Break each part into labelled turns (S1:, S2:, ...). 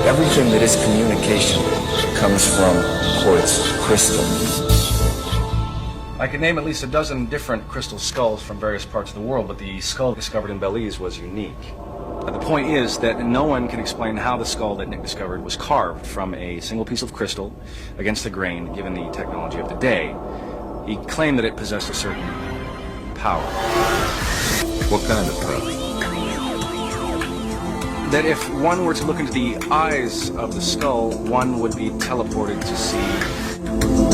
S1: Everything that is communication comes from quartz crystal.
S2: I could name at least a dozen different crystal skulls from various parts of the world, but the skull discovered in Belize was unique. The point is that no one can explain how the skull that Nick discovered was carved from a single piece of crystal against the grain, given the technology of the day. He claimed that it possessed a certain power.
S3: What kind of power?
S2: That if one were to look into the eyes of the skull, one would be teleported to see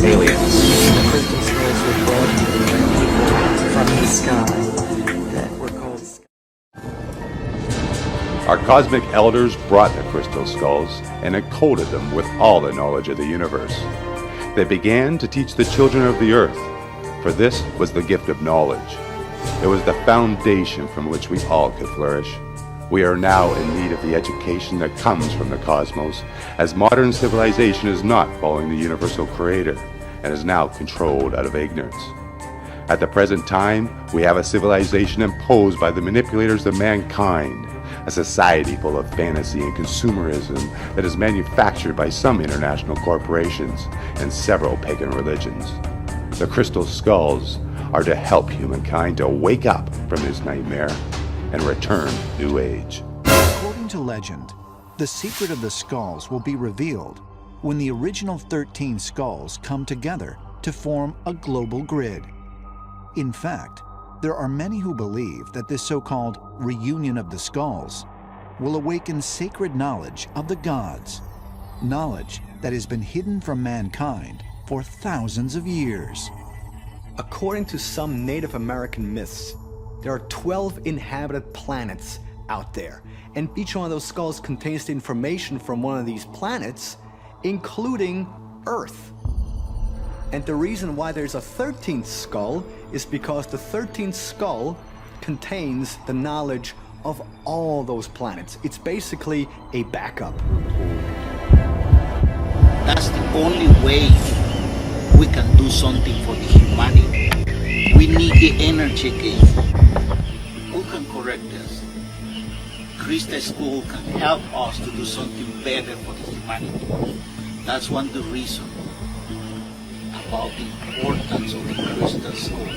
S2: aliens.
S4: The crystal skulls were brought from the sky that were called...
S3: Our cosmic elders brought the crystal skulls and encoded them with all the knowledge of the universe. They began to teach the children of the earth, for this was the gift of knowledge. It was the foundation from which we all could flourish. We are now in need of the education that comes from the cosmos, as modern civilization is not following the universal creator and is now controlled out of ignorance. At the present time, we have a civilization imposed by the manipulators of mankind, a society full of fantasy and consumerism that is manufactured by some international corporations and several pagan religions. The crystal skulls are to help humankind to wake up from this nightmare and return new age.
S5: According to legend, the secret of the skulls will be revealed when the original 13 skulls come together to form a global grid. In fact, there are many who believe that this so-called reunion of the skulls will awaken sacred knowledge of the gods, knowledge that has been hidden from mankind for thousands of years.
S6: According to some Native American myths, there are 12 inhabited planets out there, and each one of those skulls contains the information from one of these planets, including Earth. And the reason why there's a 13th skull is because the 13th skull contains the knowledge of all those planets. It's basically a backup.
S7: That's the only way we can do something for the humanity. We need the energy again. Who can correct us? Christian school can help us to do something better for the humanity. That's one of the reasons about the importance of the Christian school.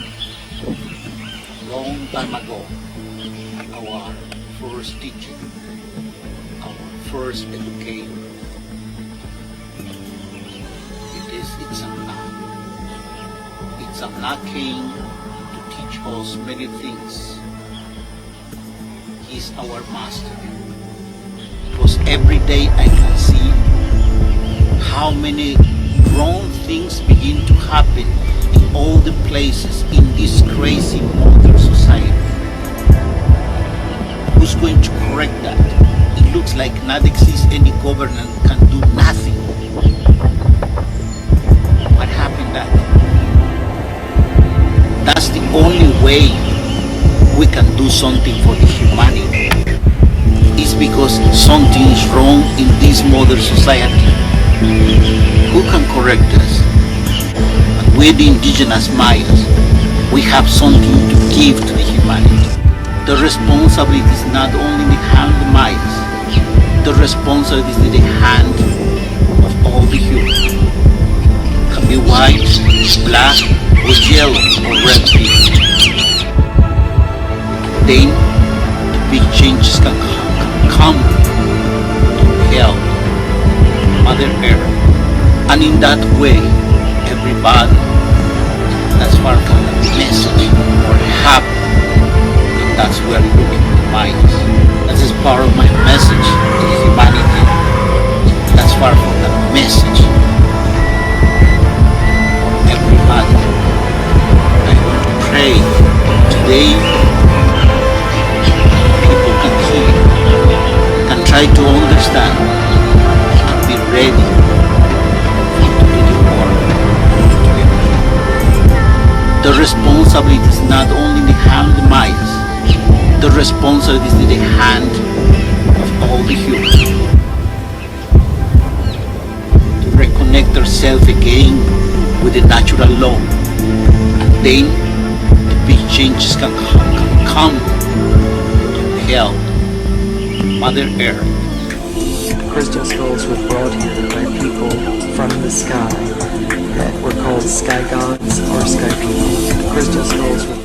S7: Long time ago, our first teacher, our first educator, it's Allah came to teach us many things. He's our master. Because every day I can see how many wrong things begin to happen in all the places in this crazy modern society. Who's going to correct that? It looks like not exists any government can do nothing. What happened that? That's the only way we can do something for the humanity. It's because something is wrong in this modern society. Who can correct us? And we're the indigenous Mayas. We have something to give to the humanity. The responsibility is not only in the hand of the Mayas. The responsibility is in the hand of all the humans. Can be white, black, or yellow, or red people. Then the big changes can come to help Mother Earth. And in that way, everybody that's far from the message or happy. That's where I'm looking at the Mayas. That is part of my message to the humanity. That's far from the message for everybody. I want to pray today people can hear, can try to understand, and be ready to do the work together. The responsibility is not only in the hand of the Mayas. The responsibility is in the hand of all the humans. To reconnect ourselves again with the natural law. And then the big changes can come to help Mother Earth.
S4: crystal skulls were brought here by people from the sky that were called sky gods or sky people. The crystal skulls were